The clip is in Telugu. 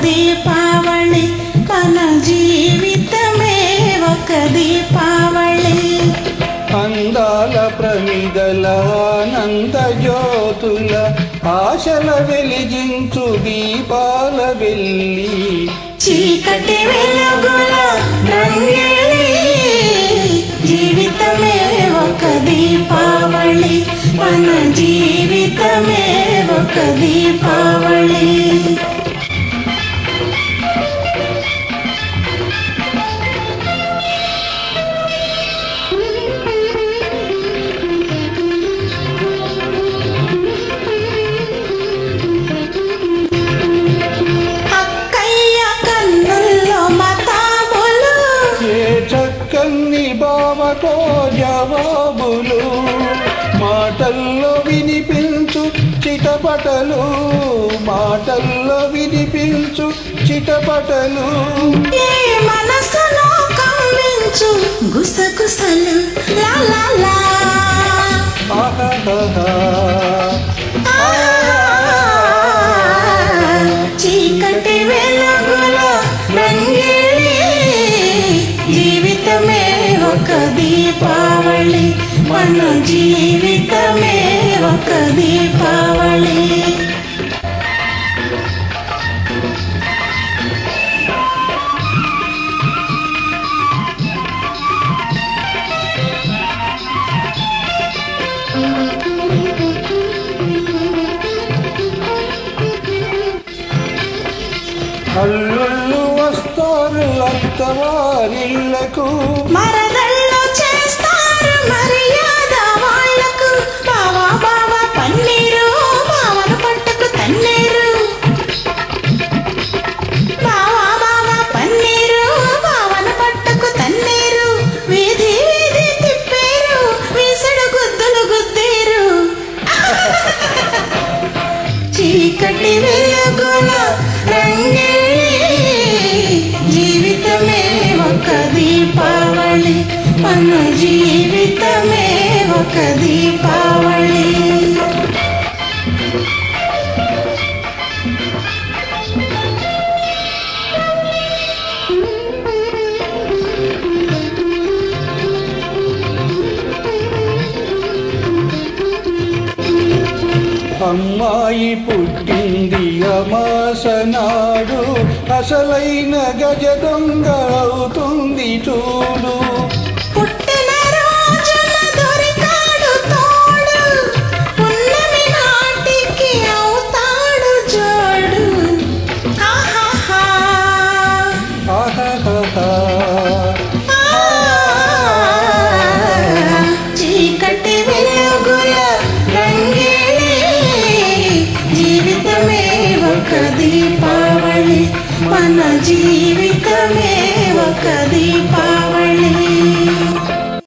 దీపావళి మన జీవితమే ఒక దీపావళి అందాల ప్రమిదల ఆనంద జ్యోతుల ఆశల వెలిగించు దీపాల వెల్లి చీకటి వెలుగుల రంగేలి జీవితమే ఒక దీపావళి మన జీవితమే ఒక దీపావళి బావకో జవాబులు మాటల్లో వినిపించు చిటపటలు మాటల్లో వినిపించు చిటపటలు మనసులో కమ్మించు గుసగుసలు లా లా లా చీకటి వెలుగుల రంగేలి జీవితమే ఒక దీపావళి మన జీవితమే ఒక దీపావళి అల్లుళ్ళు వస్తారు అత్తవారిళ్ళకు మరదళ్ళు చేస్తారు మర్యాద వాళ్ళకు బావా బావా పన్నీరు బావను పట్టుకు తన్నీరు బావా బావా పన్నీరు బావను పట్టుకు తన్నీరు వీధి వీధి తిప్పేరు వీసడు గుద్దులు గుద్దీరు చీకటి వెలుగుల రంగే జీవితమే ఒక దీపావళి మన జీవితమే ఒక దీపావళి అమ్మాయి పుట్టింది అమాసనాడు అసలైన గజ దొంగ అవుతుంది చూడు